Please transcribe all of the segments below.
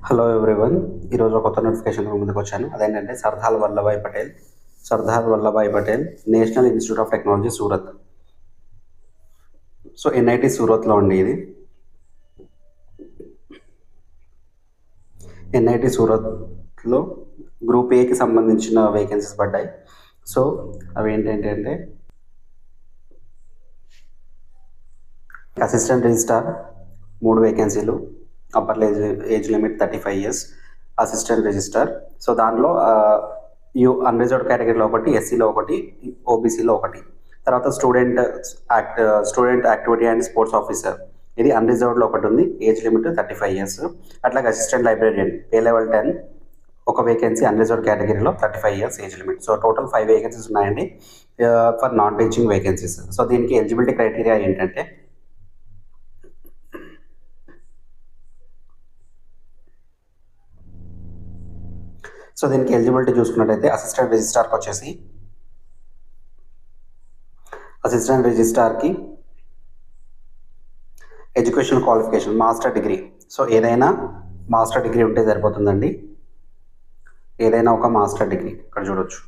Hello everyone. ఈరోజు కొత్త notification ముందుకు వచ్చాను. అదేంటంటే Sardar Vallabhbhai Patel national institute of technology Surat. So NIT సూరత్లో అండి ఇది. ఎన్ఐటి సూరత్లో గ్రూప్ ఏకి సంబంధించిన వేకెన్సీస్ పడ్డాయి. సో అవి ఏంటంటే అసిస్టెంట్ రిజిస్ట్రార్ 3 వేకెన్సీలు, upper age limit 35 years, assistant registrar. So దానిలో అన్రిజర్వ్డ్ కేటగిరీలో ఒకటి, ఎస్సీలో ఒకటి, ఓబీసీలో ఒకటి. తర్వాత student activity and sports officer, ఇది అన్రిజర్వ్డ్లో ఒకటి ఉంది, ఏజ్ లిమిట్ 35 years. అట్లాగే అసిస్టెంట్ లైబ్రేరియన్ పే లెవెల్ 10, ఒక వేకెన్సీ, అన్రిజర్వ్డ్ కేటగిరీలో 35 years age limit. So total 5 vacancies ఉన్నాయండి for non teaching vacancies. So దీనికి ఎలిజిబిలిటీ క్రైటీరియా ఏంటంటే దీనికి ఎలిజిబిలిటీ చూసుకున్నట్టయితే assistant రిజిస్ట్రార్కి education qualification master degree. So ఏదైనా మాస్టర్ డిగ్రీ ఉంటే సరిపోతుందండి. ఏదైనా ఒక మాస్టర్ డిగ్రీ ఇక్కడ చూడొచ్చు.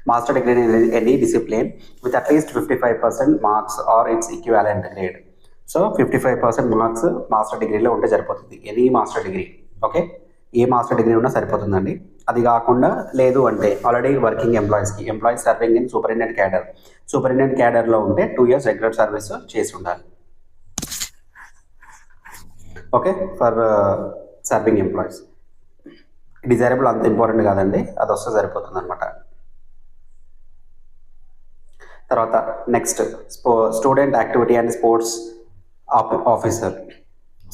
Master degree in any discipline with at least 55% marks or its equivalent grade. So 55% marks master డిగ్రీలో ఉంటే సరిపోతుంది, ఎనీ మాస్టర్ డిగ్రీ. ఓకే, ఏ మాస్టర్ డిగ్రీ ఉన్నా సరిపోతుందండి. అది కాకుండా లేదు అంటే already working employees serving in superintendent క్యాడర్లో ఉంటే 2 years రెగ్యులర్ సర్వీస్ చేసి ఉండాలి. Okay, for serving employees. Desirable అంత ఇంపార్టెంట్ కాదండి, అది వస్తే సరిపోతుంది అనమాట. తర్వాత next student activity and sports officer.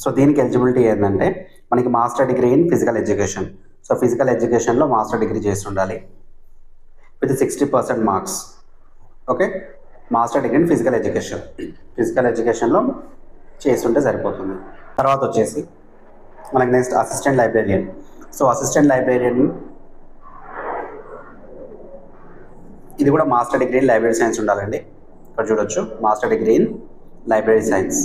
So దీనికి ఎలిజిబిలిటీ ఏంటంటే మనకి master degree in physical education. So physical ఎడ్యుకేషన్లో మాస్టర్ డిగ్రీ చేసి ఉండాలి with 60% marks. Okay, master degree in physical ఎడ్యుకేషన్లో చేసి ఉంటే సరిపోతుంది. తర్వాత వచ్చేసి మనకి next assistant librarian. So assistant librarian ఇది కూడా master degree in library science ఉండాలండి. ఇక్కడ చూడొచ్చు, master degree in library science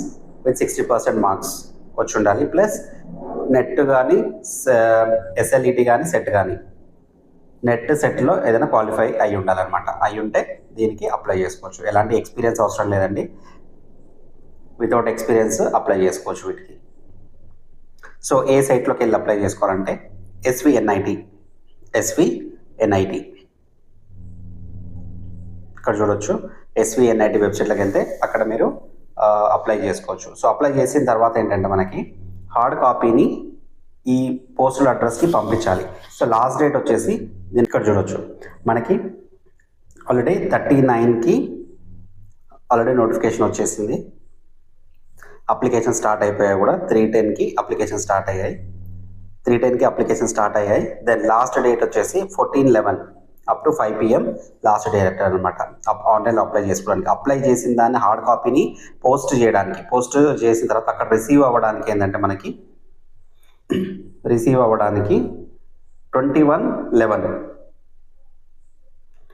with 60% marks వచ్చి ఉండాలి. ప్లస్ నెట్ కానీ ఎస్ఎల్ఈటి కానీ సెట్లో ఏదైనా క్వాలిఫై అయి ఉండాలన్నమాట. అయి ఉంటే దీనికి అప్లై చేసుకోవచ్చు. ఎలాంటి ఎక్స్పీరియన్స్ అవసరం లేదండి, వితౌట్ ఎక్స్పీరియన్స్ అప్లై చేసుకోవచ్చు వీటికి. సో ఏ సైట్లోకి వెళ్ళి అప్లై చేసుకోవాలంటే ఎస్విఎన్ఐటి ఇక్కడ చూడొచ్చు. ఎస్విఎన్ఐటి వెబ్సైట్లోకి వెళ్తే అక్కడ మీరు అప్లై చేసుకోవచ్చు. సో అప్లై చేసిన తర్వాత ఏంటంటే మనకి హార్డ్ కాపీని ఈ పోస్టల్ అడ్రస్కి పంపించాలి. సో లాస్ట్ డేట్ వచ్చేసి దీని ఇక్కడ చూడొచ్చు, మనకి ఆల్రెడీ 39కి ఆల్రెడీ నోటిఫికేషన్ వచ్చేసింది. అప్లికేషన్ స్టార్ట్ అయిపోయాయి కూడా. 310కి అప్లికేషన్ స్టార్ట్ అయ్యాయి. దెన్ లాస్ట్ డేట్ వచ్చేసి 14/11 up to 5 PM last date అనమాట. ఆన్లైన్లో అప్లై చేసుకోవడానికి. అప్లై చేసిన దాన్ని హార్డ్ కాపీని పోస్ట్ చేసిన తర్వాత అక్కడ రిసీవ్ అవ్వడానికి ఏంటంటే మనకి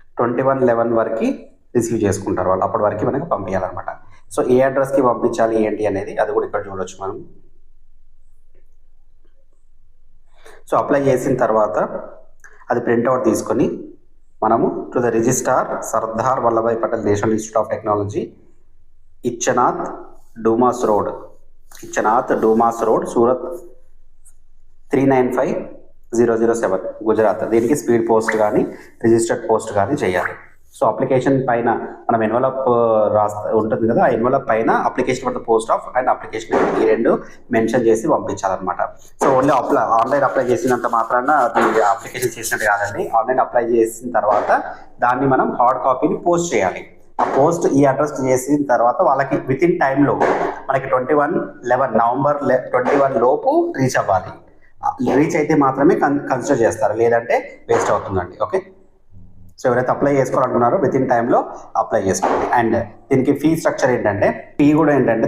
21/11 వరకు రిసీవ్ చేసుకుంటారు వాళ్ళు. అప్పటి వరకు మనకి పంపించాలన్నమాట. సో ఏ అడ్రస్కి పంపించాలి ఏంటి అనేది అది కూడా ఇక్కడ చూడొచ్చు మనం. సో అప్లై చేసిన తర్వాత అది ప్రింట్అవుట్ తీసుకొని మనము to the registrar Sardar Vallabhbhai Patel national institute of technology, Ichchhanath Dumas road Surat 395007 Gujarat. దీనికి స్పీడ్ పోస్ట్ కానీ రిజిస్టర్డ్ పోస్ట్ కానీ చేయాలి. సో అప్లికేషన్ పైన మనం ఎన్వలప్ ఉంటుంది కదా, ఆ ఎన్వలప్ పైన application for the post of and application ఈ రెండు మెన్షన్ చేసి పంపించాలన్నమాట. సో ఓన్లీ ఆన్లైన్ అప్లై చేసినంత మాత్రాన అది అప్లికేషన్ చేసినట్టు కాదండి. ఆన్లైన్ అప్లై చేసిన తర్వాత దాన్ని మనం హార్డ్ కాపీని పోస్ట్ చేయాలి. ఆ పోస్ట్ ఈ అడ్రస్ చేసిన తర్వాత వాళ్ళకి విత్ ఇన్ టైంలో మనకి నవంబర్ 21 లోపు రీచ్ అవ్వాలి. రీచ్ అయితే మాత్రమే కన్సిడర్ చేస్తారు, లేదంటే వేస్ట్ అవుతుందండి. ఓకే, సో ఎవరైతే అప్లై చేసుకోవాలనుకున్నారో విత్ ఇన్ టైంలో అప్లై చేసుకోండి. అండ్ దీనికి ఫీ స్ట్రక్చర్ ఏంటంటే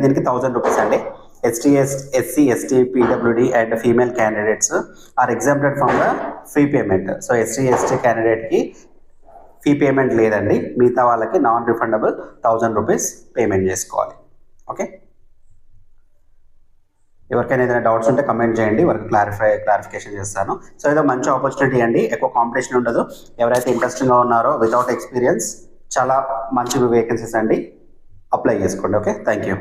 దీనికి 1000 రూపీస్ అండి. SC, ST, PWD and female candidates are exempted from the fee payment. So SC, ST క్యాండిడేట్కి ఫీ పేమెంట్ లేదండి. మిగతా వాళ్ళకి నాన్ రిఫండబుల్ 1000 రూపీస్ పేమెంట్ చేసుకోవాలి. ఓకే, ఎవరికైనా ఏదైనా డౌట్స్ ఉంటే కమెంట్ చేయండి, వారికి క్లారిఫికేషన్ చేస్తాను. సో ఏదో మంచి ఆపర్చునిటీ అండి, ఎక్కువ కాంపిటీషన్ ఉండదు. ఎవరైతే ఇంట్రెస్టింగ్గా ఉన్నారో వితౌట్ ఎక్స్పీరియన్స్ చాలా మంచి వేకెన్సీస్ అండి, అప్లై చేసుకోండి. Okay, thank you.